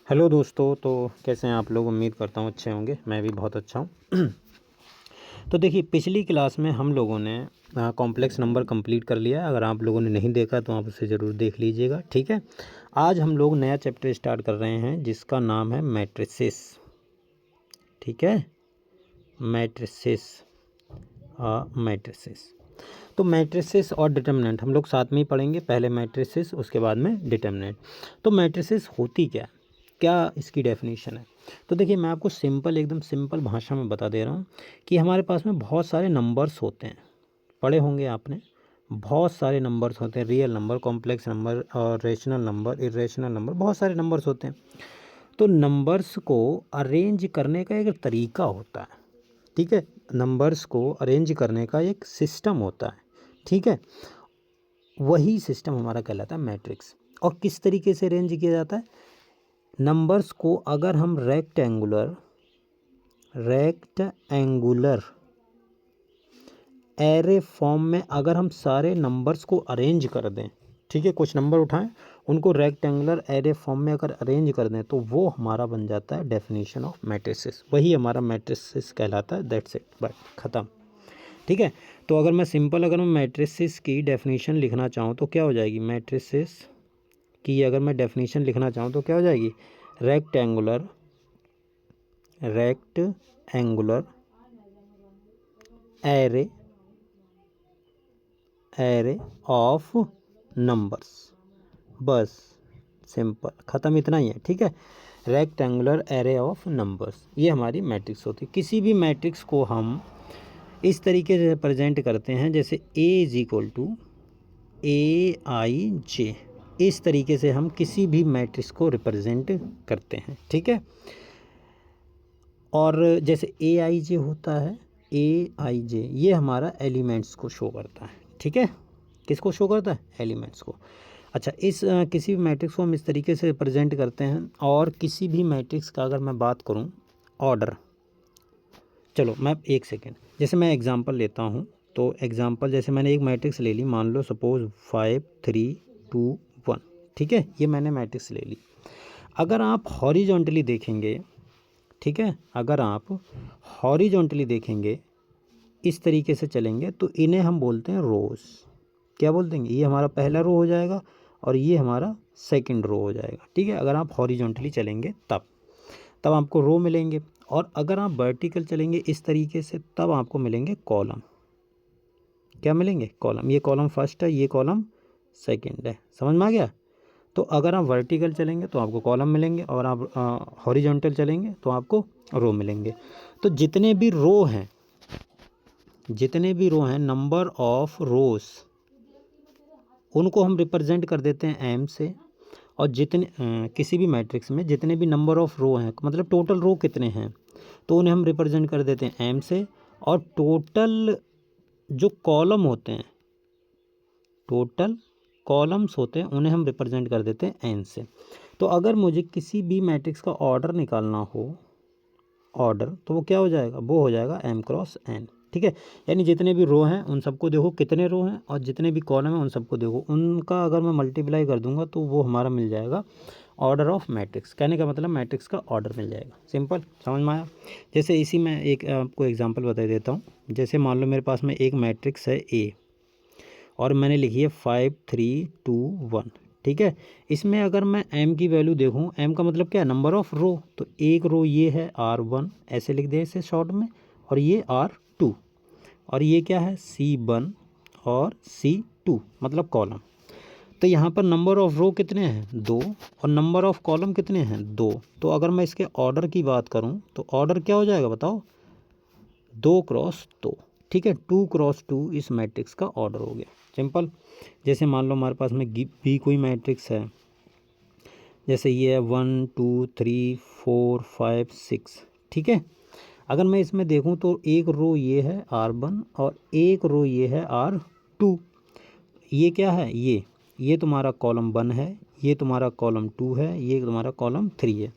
Hello दोस्तों, तो कैसे हैं आप लोग। उम्मीद करता हूँ अच्छे होंगे। मैं भी बहुत अच्छा हूँ। तो देखिए, पिछली क्लास में हम लोगों ने कॉम्प्लेक्स नंबर कंप्लीट कर लिया। अगर आप लोगों ने नहीं देखा तो आप उसे ज़रूर देख लीजिएगा, ठीक है। आज हम लोग नया चैप्टर स्टार्ट कर रहे हैं जिसका नाम है मैट्रिसेस, ठीक है। Matrices, matrices. तो मैट्रिसेस और डिटर्मिनेंट हम लोग साथ में ही पढ़ेंगे। पहले मैट्रिसेस, उसके बाद में डिटर्मिनेंट। तो मैट्रिसेस होती क्या इसकी डेफिनेशन है। तो देखिए, मैं आपको एकदम सिंपल भाषा में बता दे रहा हूँ कि हमारे पास में बहुत सारे नंबर्स होते हैं। पढ़े होंगे आपने, बहुत सारे नंबर्स होते हैं। रियल नंबर, कॉम्प्लेक्स नंबर और रेशनल नंबर, इरेशनल नंबर, बहुत सारे नंबर्स होते हैं। तो नंबर्स को अरेंज करने का एक तरीका होता है, ठीक है। नंबर्स को अरेंज करने का एक सिस्टम होता है, ठीक है। वही सिस्टम हमारा कहलाता है मैट्रिक्स। और किस तरीके से अरेंज किया जाता है नंबर्स को, अगर हम रेक्टेंगुलर एरे फॉर्म में अगर हम सारे नंबर्स को अरेंज कर दें, ठीक है। कुछ नंबर उठाएं, उनको रेक्टेंगुलर एरे फॉर्म में अगर अरेंज कर दें तो वो हमारा बन जाता है डेफिनेशन ऑफ मैट्रिसेस। वही हमारा मैट्रिसेस कहलाता है। दैट्स इट, बट ख़त्म, ठीक है। तो अगर मैं मैट्रिसेस की डेफिनेशन लिखना चाहूँ तो क्या हो जाएगी। मैट्रिसेस की अगर मैं डेफिनेशन लिखना चाहूँ तो क्या हो जाएगी। रेक्टेंगुलर एरे ऑफ नंबर्स, बस सिंपल, ख़त्म, इतना ही है, ठीक है। रेक्टेंगुलर एरे ऑफ नंबर्स, ये हमारी मैट्रिक्स होती है। किसी भी मैट्रिक्स को हम इस तरीके से रिप्रेजेंट करते हैं, जैसे A = AIJ। इस तरीके से हम किसी भी मैट्रिक्स को रिप्रेजेंट करते हैं, ठीक है। और जैसे AIJ होता है, AIJ ये हमारा एलिमेंट्स को शो करता है, ठीक है। किसको शो करता है, एलिमेंट्स को। अच्छा, इस किसी भी मैट्रिक्स को हम इस तरीके से रिप्रेजेंट करते हैं। और किसी भी मैट्रिक्स का अगर मैं बात करूं ऑर्डर, चलो मैं एक सेकेंड, जैसे मैं एग्जांपल लेता हूं। तो एग्जांपल जैसे मैंने एक मैट्रिक्स ले ली, मान लो सपोज 5 3 2 1, ठीक है। ये मैंने मैट्रिक्स ले ली। अगर आप हॉरिजॉन्टली देखेंगे, ठीक है, अगर आप हॉरिजॉन्टली देखेंगे, इस तरीके से चलेंगे, तो इन्हें हम बोलते हैं रोज़। क्या बोल देंगे, ये हमारा पहला रो हो जाएगा और ये हमारा सेकंड रो हो जाएगा, ठीक है। अगर आप हॉरिजॉन्टली चलेंगे तब आपको रो मिलेंगे। और अगर आप वर्टिकल चलेंगे इस तरीके से, तब आपको मिलेंगे कॉलम। क्या मिलेंगे, कॉलम। ये कॉलम फर्स्ट है, ये कॉलम सेकंड है, समझ में आ गया। तो अगर आप वर्टिकल चलेंगे तो आपको कॉलम मिलेंगे, और आप हॉरिजॉन्टल चलेंगे तो आपको रो मिलेंगे। तो जितने भी रो हैं नंबर ऑफ रोज, उनको हम रिप्रेजेंट कर देते हैं एम से। और जितने किसी भी मैट्रिक्स में जितने भी नंबर ऑफ रो हैं, मतलब टोटल रो कितने हैं, तो उन्हें हम रिप्रेजेंट कर देते हैं एम से। और टोटल जो कॉलम होते हैं, टोटल कॉलम्स होते हैं, उन्हें हम रिप्रेजेंट कर देते हैं एन से। तो अगर मुझे किसी भी मैट्रिक्स का ऑर्डर निकालना हो, ऑर्डर, तो वो क्या हो जाएगा, वो हो जाएगा m×n, ठीक है। यानी जितने भी रो हैं उन सबको देखो कितने रो हैं, और जितने भी कॉलम हैं उन सबको देखो, उनका अगर मैं मल्टीप्लाई कर दूंगा तो वो हमारा मिल जाएगा ऑर्डर ऑफ मैट्रिक्स। कहने का मतलब मैट्रिक्स का ऑर्डर मिल जाएगा। सिंपल, समझ में आया। जैसे इसी में एक आपको एग्जांपल बता देता हूँ। जैसे मान लो मेरे पास में एक मैट्रिक्स है A, और मैंने लिखी है 5 3 2 1, ठीक है। इसमें अगर मैं m की वैल्यू देखूं, m का मतलब क्या है, नंबर ऑफ रो। तो एक रो ये है R1, ऐसे लिख दे इसे शॉर्ट में, और ये R2, और ये क्या है C1 और C2, मतलब कॉलम। तो यहाँ पर नंबर ऑफ रो कितने हैं, 2, और नंबर ऑफ कॉलम कितने हैं, 2। तो अगर मैं इसके ऑर्डर की बात करूँ तो ऑर्डर क्या हो जाएगा बताओ, 2×2, ठीक है। 2×2 इस मैट्रिक्स का ऑर्डर हो गया। सिंपल। जैसे मान लो हमारे पास में बी कोई मैट्रिक्स है, जैसे ये है 1 2 3 4 5 6, ठीक है। अगर मैं इसमें देखूं तो एक रो ये है R1 और एक रो ये है R2। ये क्या है, ये तुम्हारा कॉलम 1 है, ये तुम्हारा कॉलम 2 है, ये तुम्हारा कॉलम 3 है।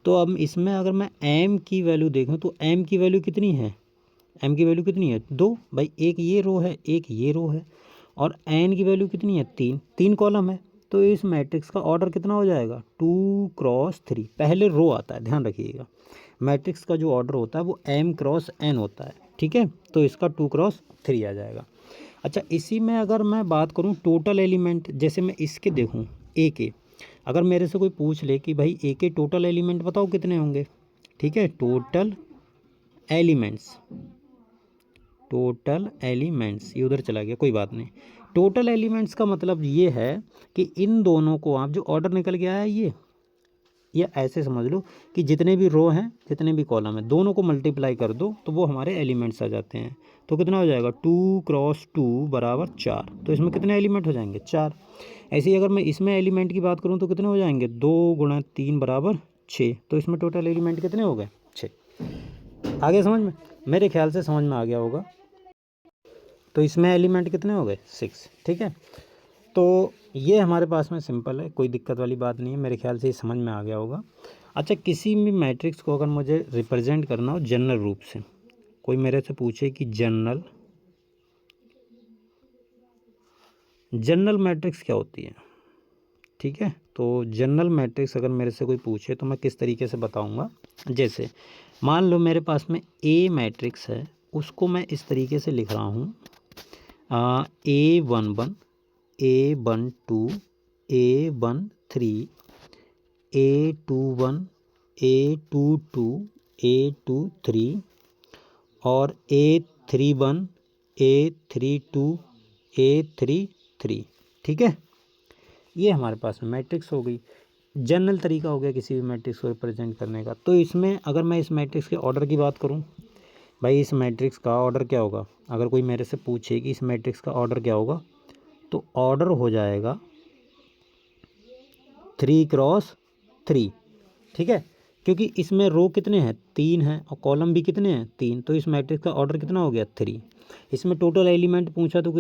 तो अब इसमें अगर मैं m की वैल्यू देखूं तो m की वैल्यू कितनी है, m की वैल्यू कितनी है, 2 भाई। एक ये रो है, एक ये रो है, और n की वैल्यू कितनी है, 3 कॉलम है। तो इस मैट्रिक्स का ऑर्डर कितना हो जाएगा 2x3। पहले रो आता है, ध्यान रखिएगा। मैट्रिक्स का जो ऑर्डर होता है वो m×n होता है, ठीक है। तो इसका 2x3 आ जाएगा। अच्छा, इसी में अगर मैं बात करूं टोटल एलिमेंट, जैसे मैं इसके देखूं ए के, अगर मेरे से कोई पूछ ले कि भाई ए के टोटल एलिमेंट बताओ कितने होंगे, ठीक है। टोटल एलिमेंट्स ये उधर चला गया, कोई बात नहीं। टोटल एलिमेंट्स का मतलब ये है कि इन दोनों को आप जो ऑर्डर निकल गया है ये, या ऐसे समझ लो कि जितने भी रो हैं जितने भी कॉलम हैं दोनों को मल्टीप्लाई कर दो तो वो हमारे एलिमेंट्स आ जाते हैं। तो कितना हो जाएगा 2x2 बराबर 4। तो इसमें कितने एलिमेंट हो जाएंगे 4। ऐसे ही अगर मैं इसमें एलिमेंट की बात करूँ तो कितने हो जाएंगे 2 × 3 बराबर 6। तो इसमें टोटल एलिमेंट कितने हो गए 6। आगे समझ में, मेरे ख्याल से समझ में आ गया होगा। तो इसमें एलिमेंट कितने हो गए 6, ठीक है। तो ये हमारे पास में सिंपल है, कोई दिक्कत वाली बात नहीं है, मेरे ख्याल से ये समझ में आ गया होगा। अच्छा, किसी भी मैट्रिक्स को अगर मुझे रिप्रेजेंट करना हो जनरल रूप से, कोई मेरे से पूछे कि जनरल मैट्रिक्स क्या होती है, ठीक है। तो जनरल मैट्रिक्स अगर मेरे से कोई पूछे तो मैं किस तरीके से बताऊंगा। जैसे मान लो मेरे पास में ए मैट्रिक्स है, उसको मैं इस तरीके से लिख रहा हूँ A11 A12 A13 A21 A22 A23 और A31 A32 A33, ठीक है। ये हमारे पास में मैट्रिक्स हो गई, जनरल तरीका हो गया किसी भी मैट्रिक्स को रिप्रेजेंट करने का। तो इसमें अगर मैं इस मैट्रिक्स के ऑर्डर की बात करूं, भाई इस मैट्रिक्स का ऑर्डर क्या होगा, अगर कोई मेरे से पूछे कि इस मैट्रिक्स का ऑर्डर क्या होगा, तो ऑर्डर हो जाएगा 3x3, ठीक है। क्योंकि इसमें रो कितने हैं 3 हैं और कॉलम भी कितने हैं 3, तो इस मैट्रिक्स का ऑर्डर कितना हो गया 3। इसमें टोटल एलिमेंट पूछा तो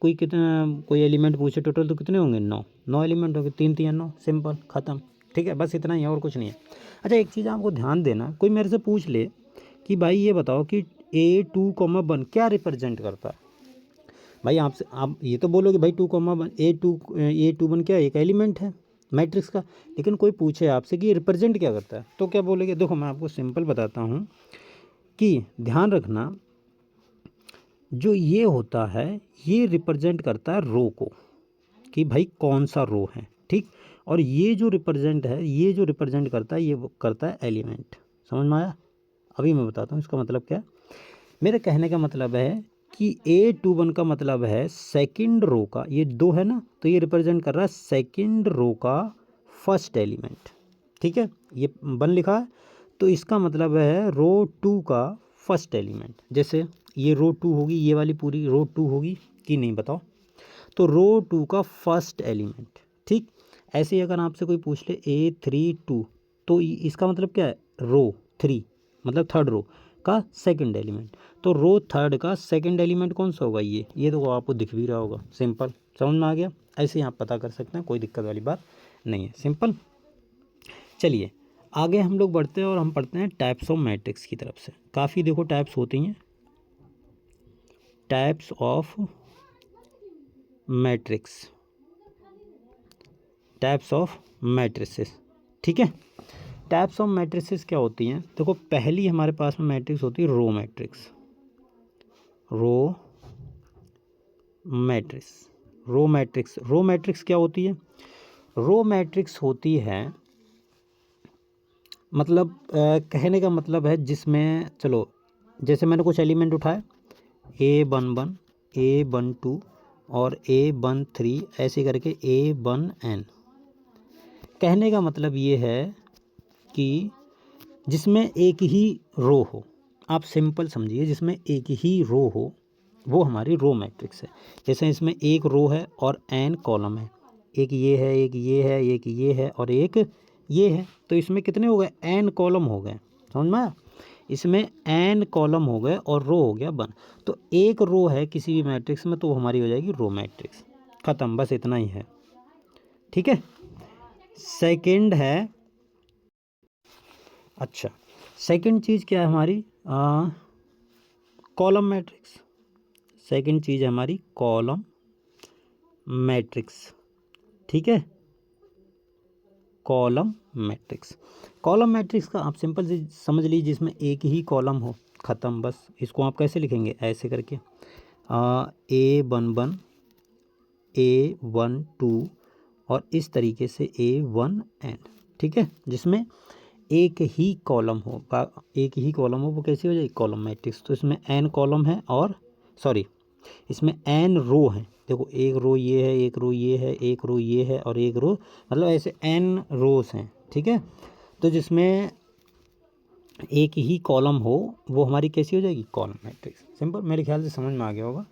कोई एलिमेंट पूछे टोटल तो कितने होंगे 9 एलिमेंट होंगे, 3 3 9, सिंपल ख़त्म, ठीक है। बस इतना ही है और कुछ नहीं है। अच्छा, एक चीज़ आपको ध्यान देना, कोई मेरे से पूछ ले कि भाई ये बताओ कि A2,1 क्या रिप्रेजेंट करता है, भाई आपसे आप ये तो बोलोगे भाई 2,1 A21 क्या एक एलिमेंट है मैट्रिक्स का, लेकिन कोई पूछे आपसे कि ये रिप्रेजेंट क्या करता है तो क्या बोलेगे। देखो मैं आपको सिंपल बताता हूँ कि ध्यान रखना, जो ये होता है ये रिप्रेजेंट करता है रो को, कि भाई कौन सा रो है, ठीक। और ये जो रिप्रेजेंट करता है ये करता है एलिमेंट। समझ में आया? अभी मैं बताता हूँ इसका मतलब क्या है। मेरे कहने का मतलब है कि A21 का मतलब है सेकंड रो का, ये 2 है ना, तो ये रिप्रेजेंट कर रहा है सेकंड रो का फर्स्ट एलिमेंट, ठीक है। ये 1 लिखा है तो इसका मतलब है रो 2 का फर्स्ट एलिमेंट। जैसे ये रो 2 होगी, ये वाली पूरी रो 2 होगी कि नहीं बताओ, तो रो 2 का फर्स्ट एलिमेंट, ठीक। ऐसे ही अगर आपसे कोई पूछ ले A32 तो इसका मतलब क्या है रो 3 मतलब थर्ड रो का सेकंड एलिमेंट। तो रो थर्ड का सेकंड एलिमेंट कौन सा होगा ये तो आपको दिख भी रहा होगा, सिंपल। समझ में आ गया? ऐसे ही आप पता कर सकते हैं, कोई दिक्कत वाली बात नहीं है, सिंपल। चलिए आगे हम लोग बढ़ते हैं और हम पढ़ते हैं टाइप्स ऑफ मैट्रिक्स की तरफ से। काफ़ी देखो टाइप्स होती हैं, types of matrix, types of matrices, ठीक है। टाइप्स ऑफ मैट्रिसेस क्या होती हैं, देखो पहली हमारे पास में मैट्रिक्स होती है रो मैट्रिक्स। रो मैट्रिक्स क्या होती है, रो मैट्रिक्स होती है मतलब कहने का मतलब है जिसमें, चलो जैसे मैंने कुछ एलिमेंट उठाए A11 A12 और A13 ऐसे करके A1n। कहने का मतलब ये है कि जिसमें एक ही रो हो, आप सिंपल समझिए, जिसमें एक ही रो हो वो हमारी रो मैट्रिक्स है। जैसे इसमें एक रो है और n कॉलम है, एक ये है एक ये है एक ये है और एक ये है, तो इसमें कितने हो गए n कॉलम हो गए। समझ में आया? इसमें n कॉलम हो गए और रो हो गया 1। तो एक रो है किसी भी मैट्रिक्स में तो वो हमारी हो जाएगी रो मैट्रिक्स, ख़त्म, बस इतना ही है, ठीक है। सेकंड है, अच्छा सेकंड चीज़ क्या है हमारी कॉलम मैट्रिक्स। सेकंड चीज़ है हमारी कॉलम मैट्रिक्स, ठीक है। Column matrix. कॉलम मैट्रिक्स का आप सिंपल से समझ लीजिए जिसमें एक ही कॉलम हो, ख़त्म बस। इसको आप कैसे लिखेंगे, ऐसे करके A11 A12 और इस तरीके से A1n, ठीक है, जिसमें एक ही कॉलम हो, वो कैसी हो जाएगी, कॉलम मैट्रिक्स। तो इसमें n कॉलम है और इसमें n रो हैं। देखो एक रो ये है, एक रो ये है, एक रो ये है और एक रो, मतलब ऐसे n रोज हैं, ठीक है। तो जिसमें एक ही कॉलम हो वो हमारी कैसी हो जाएगी, कॉलम मैट्रिक्स। सिंपल, मेरे ख्याल से समझ में आ गया होगा।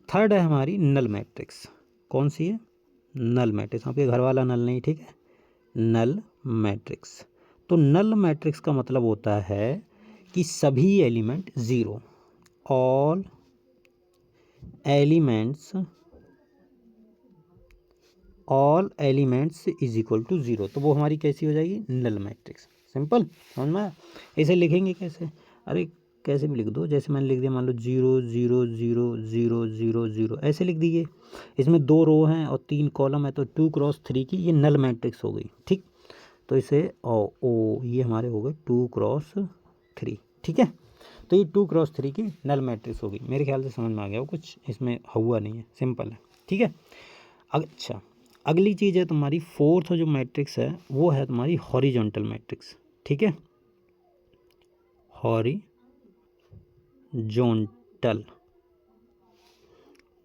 थर्ड है हमारी नल मैट्रिक्स। कौन सी है, नल मैट्रिक्स। आपके घर वाला नल नहीं, ठीक है, नल मैट्रिक्स। तो नल मैट्रिक्स का मतलब होता है कि सभी element zero, all elements is equal to zero. तो वो हमारी कैसी हो जाएगी, नल मैट्रिक्स। सिंपल, समझ में आया। इसे लिखेंगे कैसे, अरे कैसे भी लिख दो, जैसे मैंने लिख दिया, मान लो 0 0 0 0 0 0 ऐसे लिख दीजिए। इसमें 2 रो हैं और 3 कॉलम है, तो 2 क्रॉस 3 की ये नल मैट्रिक्स हो गई, ठीक। तो इसे ये हमारे हो गए 2 क्रॉस 3, ठीक है। तो ये 2 क्रॉस 3 की नल मैट्रिक्स हो गई। मेरे ख्याल से समझ में आ गया, कुछ इसमें हुआ नहीं है, सिंपल है, ठीक है। अच्छा, अगली चीज़ है तुम्हारी फोर्थ जो मैट्रिक्स है वो है तुम्हारी हॉरिजॉन्टल मैट्रिक्स, ठीक है, हॉरिजॉन्टल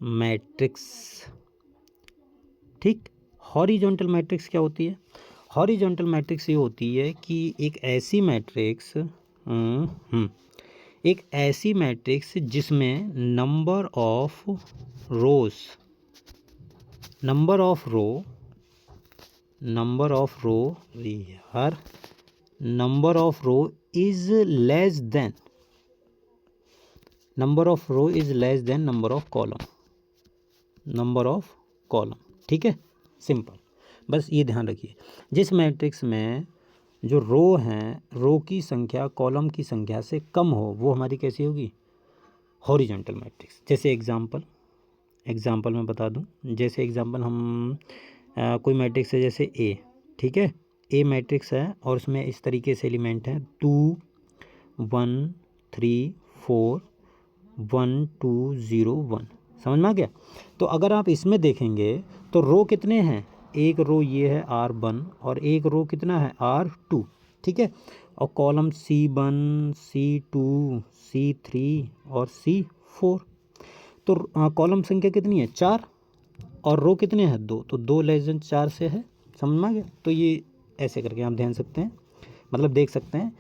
मैट्रिक्स, ठीक। हॉरिजॉन्टल मैट्रिक्स क्या होती है, हॉरिजॉन्टल मैट्रिक्स ये होती है कि एक ऐसी मैट्रिक्स जिसमें number of row is less than number of column, ठीक है। सिंपल, बस ये ध्यान रखिए, जिस मैट्रिक्स में जो रो हैं, रो की संख्या कॉलम की संख्या से कम हो, वो हमारी कैसी होगी, हॉरिजॉन्टल मैट्रिक्स। जैसे एग्जांपल मैं बता दूं, जैसे एग्जांपल हम कोई मैट्रिक्स है जैसे ए, ठीक है, ए मैट्रिक्स है और उसमें इस तरीके से एलिमेंट हैं 2 1 3 4 1 2 0 1, समझ में आ गया। तो अगर आप इसमें देखेंगे तो रो कितने हैं, एक रो ये है R1 और एक रो कितना है R2, ठीक है, और कॉलम C1 C2 C3 और C4। तो कॉलम संख्या कितनी है, 4, और रो कितने हैं, 2, तो 2 लेस देन 4 से है, समझ में आ गया। तो ये ऐसे करके आप ध्यान सकते हैं, मतलब देख सकते हैं,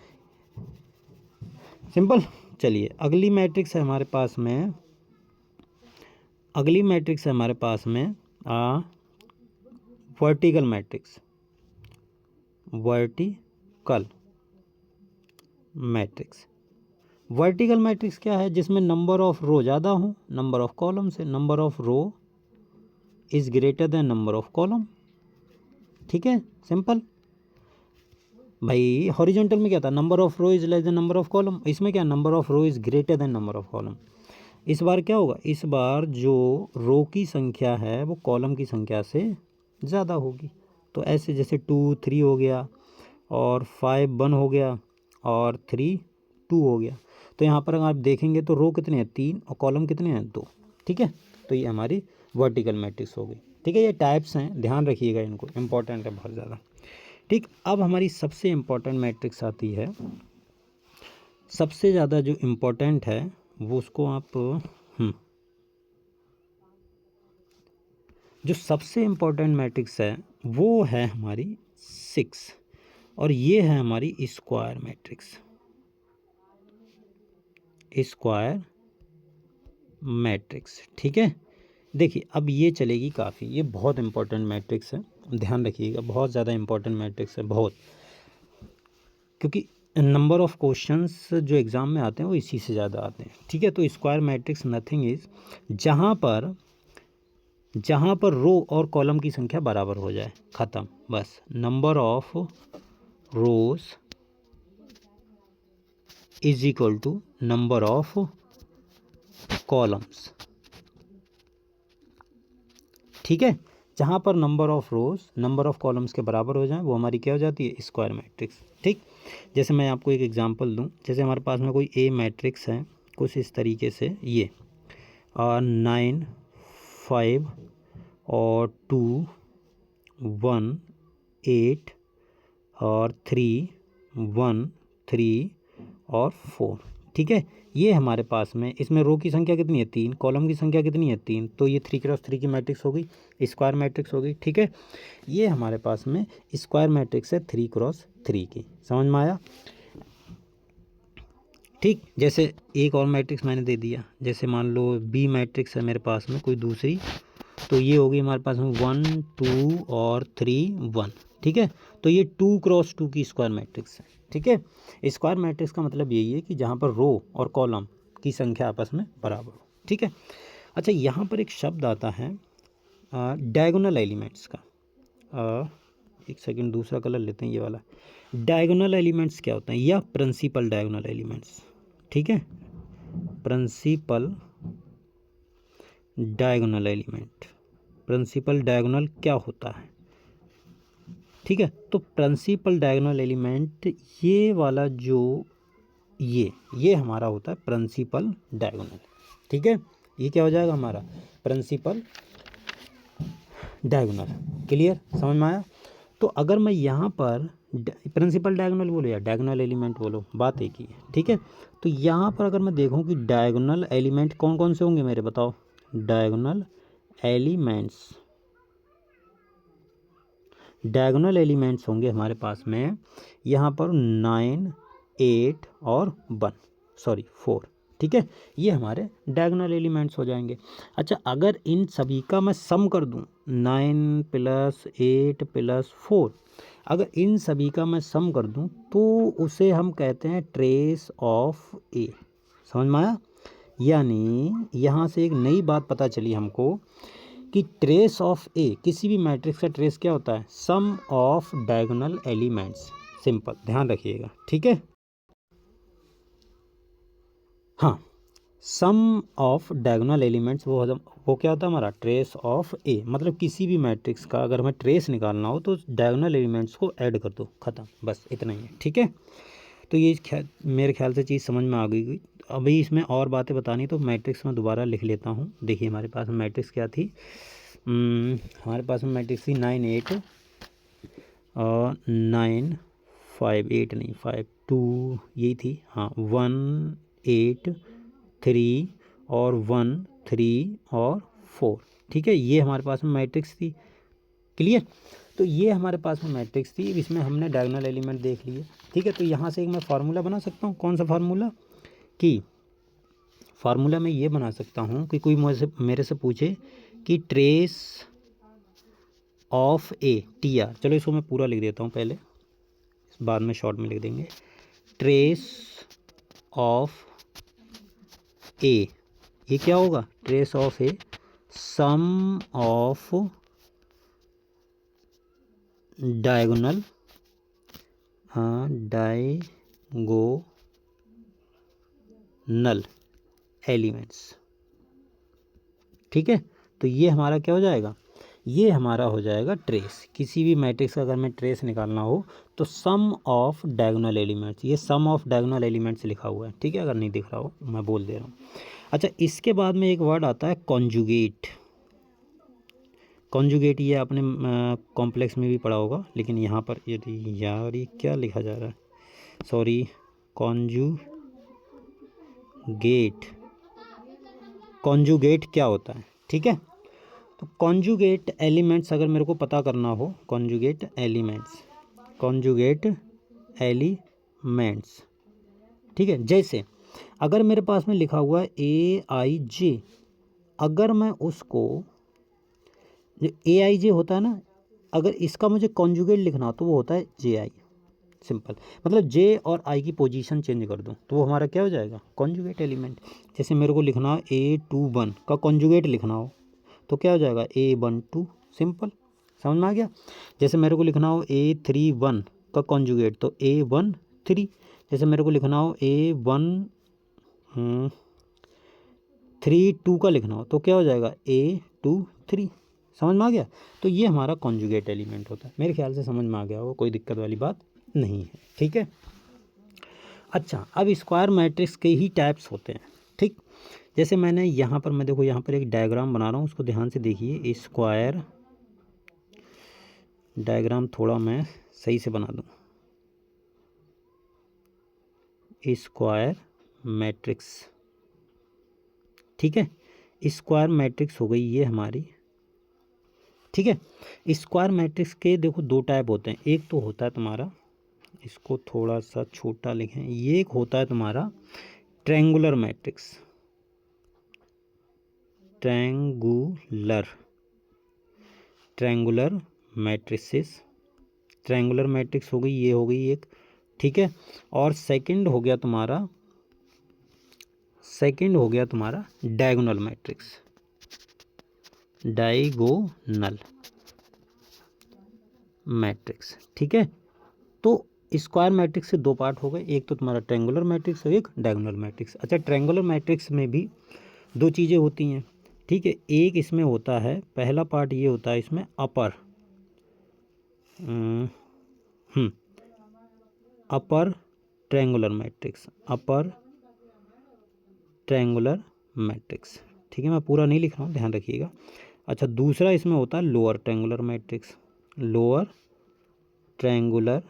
सिंपल। चलिए अगली मैट्रिक्स है हमारे पास में, वर्टिकल मैट्रिक्स, वर्टिकल मैट्रिक्स क्या है, जिसमें नंबर ऑफ रो ज़्यादा हो नंबर ऑफ कॉलम से, number of row is greater than number of column, ठीक है, सिंपल। भाई हॉरिजॉन्टल में क्या था, number of row is less than number of column, इसमें क्या, number of row is greater than number of column. इस बार क्या होगा, इस बार जो रो की संख्या है वो कॉलम की संख्या से ज़्यादा होगी। तो ऐसे जैसे 2 3 हो गया और 5 1 हो गया और 3 2 हो गया। तो यहाँ पर अगर आप देखेंगे तो रो कितने हैं, 3, और कॉलम कितने हैं, 2, ठीक है। तो ये हमारी वर्टिकल मैट्रिक्स हो गई, ठीक है। ये टाइप्स हैं, ध्यान रखिएगा, इनको इम्पोर्टेंट है बहुत ज़्यादा, ठीक। अब हमारी सबसे इम्पोर्टेंट मैट्रिक्स आती है, सबसे ज़्यादा जो इम्पोर्टेंट है वो उसको आप जो सबसे इम्पोर्टेंट मैट्रिक्स है वो है हमारी 6, और ये है हमारी स्क्वायर मैट्रिक्स, ठीक है। देखिए अब ये चलेगी काफ़ी, ये बहुत इंपॉर्टेंट मैट्रिक्स है, ध्यान रखिएगा, बहुत ज़्यादा इंपॉर्टेंट मैट्रिक्स है, बहुत, क्योंकि नंबर ऑफ क्वेश्चंस जो एग्ज़ाम में आते हैं वो इसी से ज़्यादा आते हैं, ठीक है। तो स्क्वायर मैट्रिक्स नथिंग इज़ जहाँ पर रो और कॉलम की संख्या बराबर हो जाए, ख़त्म, बस। Number of rows is equal to number of columns, ठीक है। जहाँ पर number of rows number of columns के बराबर हो जाए वो हमारी क्या हो जाती है, स्क्वायर मैट्रिक्स। ठीक, जैसे मैं आपको एक एग्जांपल दूं, जैसे हमारे पास में कोई ए मैट्रिक्स है कुछ इस तरीके से, ये 9 5 और 2 1 8 और 3 1 3 और 4। ठीक है, ये हमारे पास में इसमें रो की संख्या कितनी है, 3, कॉलम की संख्या कितनी है, 3, तो ये 3x3 की मैट्रिक्स हो गई, स्क्वायर मैट्रिक्स हो गई। ठीक है, ये हमारे पास में स्क्वायर मैट्रिक्स है 3x3 की। समझ में आया? ठीक, जैसे एक और मैट्रिक्स मैंने दे दिया, जैसे मान लो बी मैट्रिक्स है मेरे पास में कोई दूसरी, तो ये होगी हमारे पास में 1 2 और 3 1। ठीक है, तो ये 2x2 की स्क्वायर मैट्रिक्स है। ठीक है, स्क्वायर मैट्रिक्स का मतलब यही है कि जहाँ पर रो और कॉलम की संख्या आपस में बराबर हो। ठीक है, अच्छा यहाँ पर एक शब्द आता है डायगोनल एलिमेंट्स का। एक सेकंड, दूसरा कलर लेते हैं, ये वाला। डायगोनल एलिमेंट्स क्या होते हैं, या प्रिंसिपल डायगोनल एलिमेंट्स। ठीक है, principal diagonal element, principal diagonal क्या होता है। ठीक है, तो प्रिंसिपल डायगोनल एलिमेंट ये वाला जो ये हमारा होता है प्रिंसिपल डायगोनल। ठीक है, ये क्या हो जाएगा हमारा प्रिंसिपल डायगोनल। क्लियर, समझ में आया? तो अगर मैं यहाँ पर प्रिंसिपल डायगोनल बोलो या डायगोनल एलिमेंट बोलो, बात एक ही है। ठीक है, तो यहाँ पर अगर मैं देखूँ कि डायगोनल एलिमेंट कौन कौन से होंगे मेरे, बताओ। डायगोनल एलिमेंट्स होंगे हमारे पास में यहाँ पर 9 8 और 4। ठीक है, ये हमारे डायगोनल एलिमेंट्स हो जाएंगे। अच्छा, अगर इन सभी का मैं सम कर दूं, 9 + 8 + 4, अगर इन सभी का मैं सम कर दूं तो उसे हम कहते हैं ट्रेस ऑफ ए। समझ में आया? यानी यहाँ से एक नई बात पता चली हमको कि ट्रेस ऑफ ए, किसी भी मैट्रिक्स का ट्रेस क्या होता है, सम ऑफ डायगोनल एलिमेंट्स। सिंपल, ध्यान रखिएगा। ठीक है, हाँ, सम ऑफ डायगोनल एलिमेंट्स वो क्या होता है हमारा ट्रेस ऑफ ए। मतलब किसी भी मैट्रिक्स का अगर हमें ट्रेस निकालना हो तो डायगोनल एलिमेंट्स को ऐड कर दो, ख़त्म, बस इतना ही है। ठीक है, तो ये मेरे ख्याल से चीज़ समझ में आ गई। अभी इसमें और बातें बतानी तो मैट्रिक्स में दोबारा लिख लेता हूँ। देखिए हमारे पास मैट्रिक्स क्या थी, हमारे पास में मैट्रिक्स थी 9 8 और 9 5 8 नहीं 5 2, यही थी, हाँ, 1 8 3 और 1 3 और 4। ठीक है, ये हमारे पास में मैट्रिक्स थी। क्लियर, तो ये हमारे पास में मैट्रिक्स थी, इसमें हमने डायगोनल एलिमेंट देख लिए। ठीक है, तो यहाँ से एक मैं फार्मूला बना सकता हूँ। कौन सा फार्मूला? कि फार्मूला मैं ये बना सकता हूँ कि कोई मेरे से पूछे कि trace of A T R, चलो इसको मैं पूरा लिख देता हूँ पहले, बाद में शॉर्ट में लिख देंगे। ट्रेस ऑफ ए, ये क्या होगा, trace of A sum of diagonal elements. ठीक है, तो ये हमारा क्या हो जाएगा, ये हमारा हो जाएगा ट्रेस। किसी भी मैट्रिक्स का अगर मैं ट्रेस निकालना हो तो सम ऑफ डायगोनल एलिमेंट्स, ये सम ऑफ डायगोनल एलिमेंट्स लिखा हुआ है। ठीक है, अगर नहीं दिख रहा हो मैं बोल दे रहा हूँ। अच्छा, इसके बाद में एक वर्ड आता है कॉन्जुगेट। कॉन्जुगेट ये आपने कॉम्प्लेक्स में भी पढ़ा होगा, लेकिन यहाँ पर यदि यार ये क्या लिखा जा रहा है, सॉरी, कॉन्जुगेट क्या होता है। ठीक है, तो कॉन्जुगेट एलिमेंट्स अगर मेरे को पता करना हो, कॉन्जुगेट एलिमेंट्स। ठीक है, जैसे अगर मेरे पास में लिखा हुआ है AIJ, अगर मैं उसको, जो AIJ होता है ना, अगर इसका मुझे कॉन्जुगेट लिखना हो तो वो होता है JI। सिंपल, मतलब J और I की पोजीशन चेंज कर दूं तो वो हमारा क्या हो जाएगा, कॉन्जुगेट एलिमेंट। जैसे मेरे को लिखना हो A21 का कॉन्जुगेट लिखना हो तो क्या हो जाएगा, A12। सिंपल, समझ में आ गया? जैसे मेरे को लिखना हो A31 का कॉन्जुगेट तो A13। जैसे मेरे को लिखना हो A132 का लिखना हो तो क्या हो जाएगा, A23। समझ में आ गया। तो ये हमारा कॉन्जुगेट एलिमेंट होता है। मेरे ख्याल से समझ में आ गया होगा, कोई दिक्कत वाली बात नहीं है। ठीक है। अच्छा, अब स्क्वायर मैट्रिक्स के ही टाइप्स होते हैं। ठीक, जैसे मैंने यहाँ पर, मैं देखो यहाँ पर एक डायग्राम बना रहा हूँ, उसको ध्यान से देखिए। स्क्वायर डायग्राम थोड़ा मैं सही से बना दूँ। स्क्वायर मैट्रिक्स, ठीक है, स्क्वायर मैट्रिक्स हो गई ये हमारी। ठीक है, स्क्वायर मैट्रिक्स के देखो दो टाइप होते हैं। एक तो होता है तुम्हारा, इसको थोड़ा सा छोटा लिखें, ये एक होता है तुम्हारा triangular matrix. Triangular matrices, triangular matrix हो गई, ये हो गई एक। ठीक है, और सेकंड हो गया तुम्हारा डायगोनल मैट्रिक्स। डायगोनल मैट्रिक्स, ठीक है। तो स्क्वायर मैट्रिक्स से दो पार्ट हो गए, एक तो तुम्हारा ट्रायंगुलर मैट्रिक्स और एक डायगोनल मैट्रिक्स। अच्छा, ट्रायंगुलर मैट्रिक्स में भी दो चीज़ें होती हैं। ठीक है, एक इसमें होता है, पहला पार्ट ये होता है इसमें अपर ट्रायंगुलर मैट्रिक्स, अपर ट्रायंगुलर मैट्रिक्स। ठीक है, मैं पूरा नहीं लिख रहा हूँ, ध्यान रखिएगा। अच्छा, दूसरा इसमें होता है lower triangular matrix, lower triangular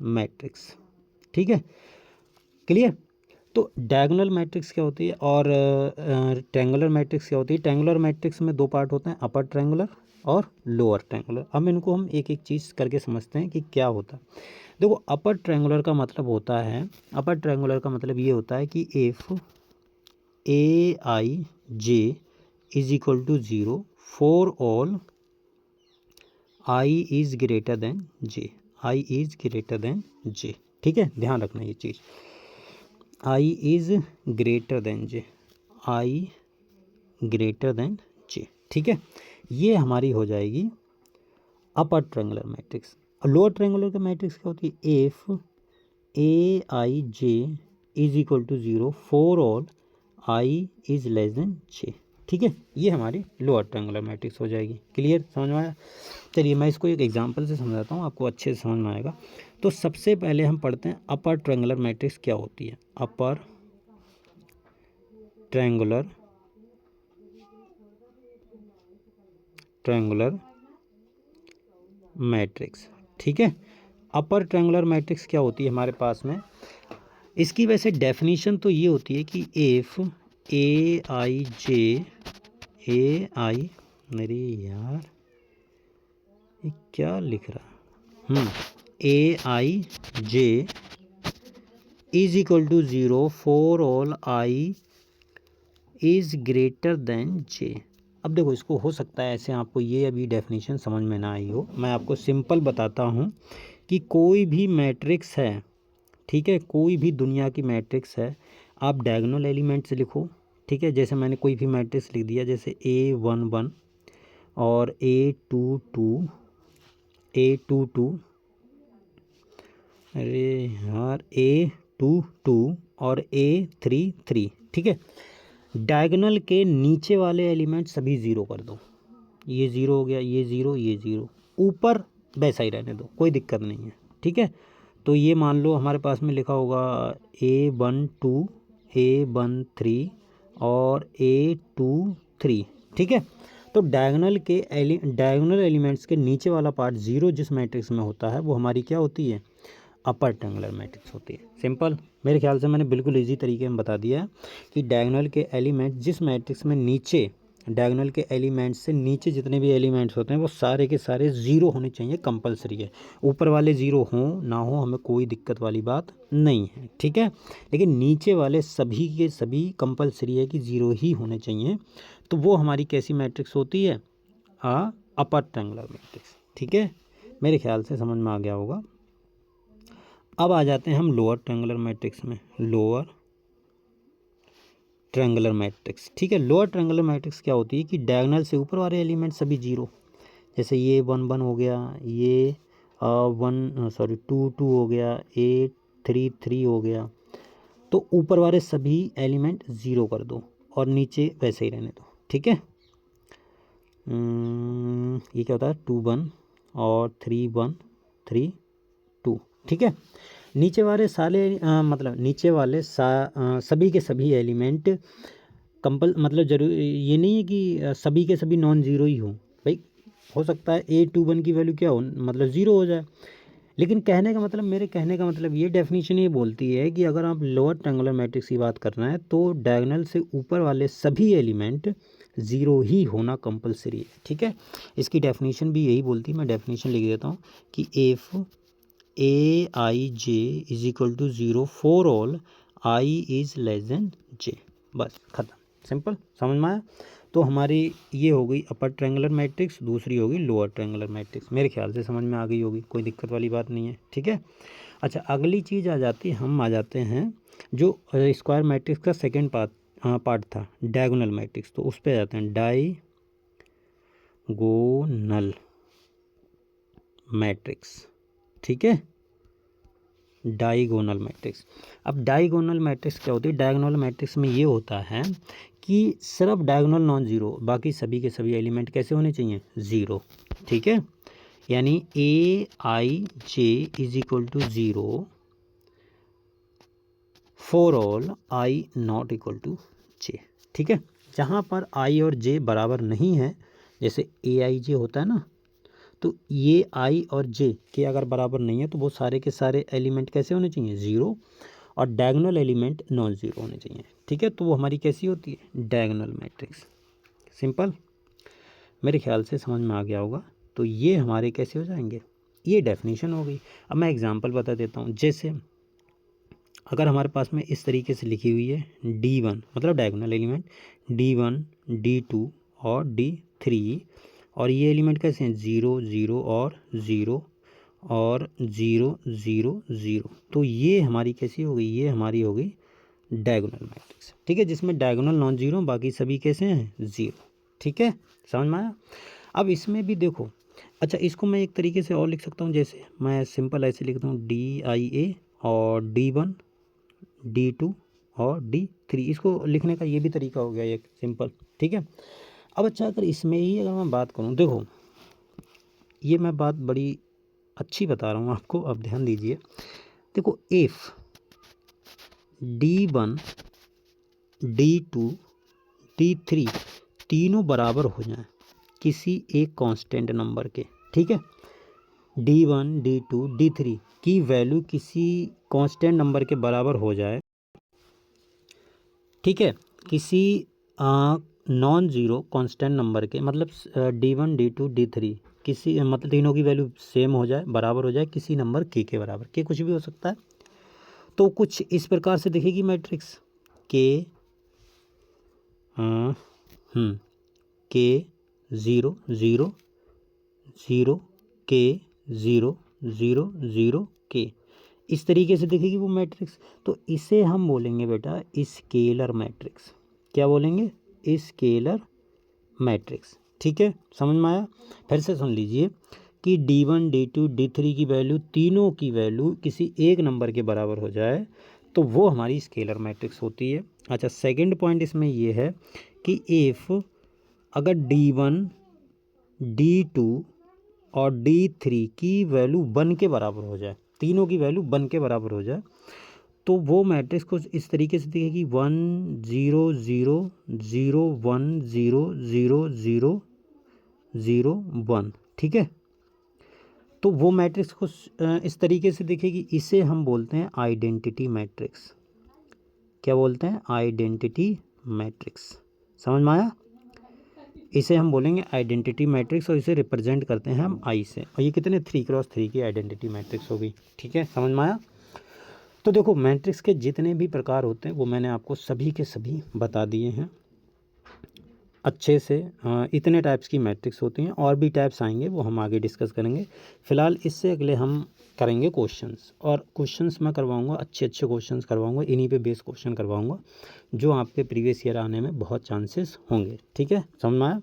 matrix. ठीक है, क्लियर। तो डायगोनल मैट्रिक्स क्या होती है और ट्रायंगुलर मैट्रिक्स क्या होती है। ट्रायंगुलर मैट्रिक्स में दो पार्ट होते हैं, अपर ट्रायंगुलर और लोअर ट्रायंगुलर। अब इनको हम एक एक चीज़ करके समझते हैं कि क्या होता है। देखो, अपर ट्रायंगुलर का मतलब होता है, अपर ट्रायंगुलर का मतलब ये होता है कि if aij is equal to 0 for all i is greater than j, i is greater than j। ठीक है, ध्यान रखना ये चीज़, i is greater than j, i greater than j। ठीक है, ये हमारी हो जाएगी upper triangular matrix. Lower triangular का मैट्रिक्स क्या होती है, if aij is equal to 0 for all i is less than j। ठीक है, ये हमारी लोअर ट्रायंगुलर मैट्रिक्स हो जाएगी। क्लियर, समझ में आया। चलिए मैं इसको एक एग्जांपल से समझाता हूँ, आपको अच्छे से समझ में आएगा। तो सबसे पहले हम पढ़ते हैं अपर ट्रायंगुलर मैट्रिक्स क्या होती है। अपर ट्रायंगुलर मैट्रिक्स। ठीक है, अपर ट्रायंगुलर मैट्रिक्स क्या होती है हमारे पास में। इसकी वैसे डेफिनेशन तो ये होती है कि इफ़ ai, मेरी यार ये क्या लिख रहा, aij is equal to 0 for all i is greater than j। अब देखो, इसको हो सकता है ऐसे आपको ये अभी डेफिनेशन समझ में ना आई हो, मैं आपको सिंपल बताता हूँ कि कोई भी मैट्रिक्स है, ठीक है, कोई भी दुनिया की मैट्रिक्स है, आप डायगोनल एलिमेंट्स लिखो। ठीक है, जैसे मैंने कोई भी मैट्रिक्स लिख दिया, जैसे A11 और A22, अरे यार A22 और A33। ठीक है, डायगोनल के नीचे वाले एलिमेंट सभी ज़ीरो कर दो, ये ज़ीरो हो गया, ये ज़ीरो, ये ज़ीरो, ऊपर वैसा ही रहने दो, कोई दिक्कत नहीं है। ठीक है, तो ये मान लो हमारे पास में लिखा होगा A12, A13 और A23। ठीक है, तो डायगोनल एलिमेंट्स के नीचे वाला पार्ट ज़ीरो जिस मैट्रिक्स में होता है वो हमारी क्या होती है, अपर ट्रायंगुलर मैट्रिक्स होती है। सिंपल, मेरे ख्याल से मैंने बिल्कुल इजी तरीके में बता दिया है कि डायगोनल के एलिमेंट जिस मैट्रिक्स में नीचे, डायगोनल के एलिमेंट्स से नीचे जितने भी एलिमेंट्स होते हैं वो सारे के सारे ज़ीरो होने चाहिए, कंपलसरी है। ऊपर वाले ज़ीरो हों ना हो हमें कोई दिक्कत वाली बात नहीं है। ठीक है, लेकिन नीचे वाले सभी के सभी कंपलसरी है कि ज़ीरो ही होने चाहिए। तो वो हमारी कैसी मैट्रिक्स होती है, अपर ट्रायंगुलर मैट्रिक्स। ठीक है, मेरे ख्याल से समझ में आ गया होगा। अब आ जाते हैं हम लोअर ट्रायंगुलर मैट्रिक्स में, लोअर ट्रायंगुलर मैट्रिक्स। ठीक है, लोअर ट्रायंगुलर मैट्रिक्स क्या होती है कि डायगोनल से ऊपर वाले एलिमेंट सभी जीरो, जैसे ये 1 1 हो गया, ये 2 2 हो गया, 8 3 3 हो गया, तो ऊपर वाले सभी एलिमेंट ज़ीरो कर दो और नीचे वैसे ही रहने दो। ठीक है, ये क्या होता है 2 1 और 3 1 3 2, ठीक है। नीचे वाले मतलब नीचे वाले सभी के सभी एलिमेंट मतलब जरूर ये नहीं है कि सभी के सभी नॉन ज़ीरो ही हो भाई, हो सकता है A21 की वैल्यू क्या हो, मतलब ज़ीरो हो जाए। लेकिन मेरे कहने का मतलब ये डेफिनेशन ये बोलती है कि अगर आप लोअर ट्रायंगुलर मैट्रिक्स की बात कर रहे हैं तो डायगोनल से ऊपर वाले सभी एलिमेंट ज़ीरो ही होना कंपलसरी है, ठीक है। इसकी डेफिनेशन भी यही बोलती है, मैं डेफिनेशन लिख देता हूँ कि if Aij is equal to zero for all i is less than j, बस ख़त्म, सिंपल, समझ में आया। तो हमारी ये हो गई अपर ट्रायंगुलर मैट्रिक्स, दूसरी होगी लोअर ट्रायंगुलर मैट्रिक्स। मेरे ख्याल से समझ में आ गई होगी, कोई दिक्कत वाली बात नहीं है, ठीक है। अच्छा, अगली चीज़ आ जाती है, हम आ जाते हैं जो स्क्वायर मैट्रिक्स का सेकंड पार्ट था डायगोनल मैट्रिक्स, तो उस पर आ जाते हैं डायगोनल मैट्रिक्स, ठीक है, डायगोनल मैट्रिक्स। अब डायगोनल मैट्रिक्स क्या होती है, डायगोनल मैट्रिक्स में ये होता है कि सिर्फ डायगोनल नॉन ज़ीरो, बाकी सभी के सभी एलिमेंट कैसे होने चाहिए, ज़ीरो, ठीक है। यानी Aij is equal to zero for all i not equal to j, ठीक है। जहाँ पर आई और जे बराबर नहीं है, जैसे Aij होता है ना, तो ये आई और जे के अगर बराबर नहीं है तो वो सारे के सारे एलिमेंट कैसे होने चाहिए, ज़ीरो, और डायगोनल एलिमेंट नॉन ज़ीरो होने चाहिए, ठीक है। तो वो हमारी कैसी होती है, डायगोनल मैट्रिक्स, सिंपल, मेरे ख्याल से समझ में आ गया होगा। तो ये हमारे कैसे हो जाएंगे, ये डेफिनेशन हो गई। अब मैं एग्जांपल बता देता हूँ, जैसे अगर हमारे पास में इस तरीके से लिखी हुई है D1 मतलब डायगोनल एलिमेंट, D1 D2 और D3, और ये एलिमेंट कैसे हैं, ज़ीरो ज़ीरो और ज़ीरो और ज़ीरो ज़ीरो ज़ीरो, तो ये हमारी कैसी हो गई, ये हमारी हो गई डायगोनल मैट्रिक्स, ठीक है, जिसमें डायगोनल नॉन ज़ीरो, बाकी सभी कैसे हैं, ज़ीरो, ठीक है, समझ में आया। अब इसमें भी देखो, अच्छा इसको मैं एक तरीके से और लिख सकता हूँ, जैसे मैं सिंपल ऐसे लिखता हूँ DIA और D1 D2 और D3, इसको लिखने का ये भी तरीका हो गया एक सिंपल, ठीक है। अब अच्छा, अगर इसमें ही अगर मैं बात करूँ, देखो ये मैं बात बड़ी अच्छी बता रहा हूँ आपको, अब ध्यान दीजिए। देखो इफ़ D1 D2 D3 तीनों बराबर हो जाएं किसी एक कांस्टेंट नंबर के, ठीक है, D1 D2 D3 की वैल्यू किसी कांस्टेंट नंबर के बराबर हो जाए, ठीक है, किसी नॉन ज़ीरो कांस्टेंट नंबर के, मतलब D1 D2 D3 किसी मतलब तीनों की वैल्यू सेम हो जाए, बराबर हो जाए किसी नंबर के बराबर, के कुछ भी हो सकता है, तो कुछ इस प्रकार से दिखेगी मैट्रिक्स के के ज़ीरो ज़ीरो ज़ीरो के ज़ीरो ज़ीरो ज़ीरो के, इस तरीके से दिखेगी वो मैट्रिक्स। तो इसे हम बोलेंगे बेटा स्केलर मैट्रिक्स, क्या बोलेंगे, स्केलर मैट्रिक्स, ठीक है, समझ में आया। फिर से सुन लीजिए कि D1 D2 D3 की वैल्यू, तीनों की वैल्यू किसी एक नंबर के बराबर हो जाए तो वो हमारी स्केलर मैट्रिक्स होती है। अच्छा, सेकंड पॉइंट इसमें ये है कि इफ़ अगर D1 D2 और D3 की वैल्यू 1 के बराबर हो जाए, तीनों की वैल्यू 1 के बराबर हो जाए, तो वो मैट्रिक्स कुछ इस तरीके से दिखेगी 1 0 0 0 1 0 0 0 0 1, ठीक है। तो वो मैट्रिक्स कुछ इस तरीके से दिखेगी, इसे हम बोलते हैं आइडेंटिटी मैट्रिक्स, क्या बोलते हैं, आइडेंटिटी मैट्रिक्स, समझ में आया। इसे हम बोलेंगे आइडेंटिटी मैट्रिक्स, और इसे रिप्रेजेंट करते हैं हम आई से, और ये कितने 3x3 की आइडेंटिटी मैट्रिक्स हो गई, ठीक है, समझ में आया। तो देखो मैट्रिक्स के जितने भी प्रकार होते हैं वो मैंने आपको सभी के सभी बता दिए हैं अच्छे से। इतने टाइप्स की मैट्रिक्स होती हैं, और भी टाइप्स आएंगे वो हम आगे डिस्कस करेंगे। फ़िलहाल इससे अगले हम करेंगे क्वेश्चंस, और क्वेश्चंस मैं करवाऊंगा, अच्छे अच्छे क्वेश्चंस करवाऊंगा, इन्हीं पे बेस क्वेश्चन करवाऊंगा जो आपके प्रीवियस ईयर आने में बहुत चांसेस होंगे, ठीक है, समझ में आया।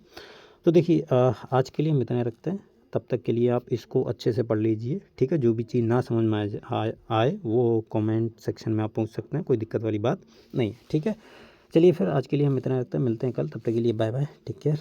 तो देखिए आज के लिए हम इतना रखते हैं, तब तक के लिए आप इसको अच्छे से पढ़ लीजिए, ठीक है। जो भी चीज़ ना समझ में आए वो कमेंट सेक्शन में आप पूछ सकते हैं, कोई दिक्कत वाली बात नहीं है, ठीक है। चलिए फिर आज के लिए हम इतना रखते हैं, मिलते हैं कल, तब तक के लिए बाय बाय, टेक केयर।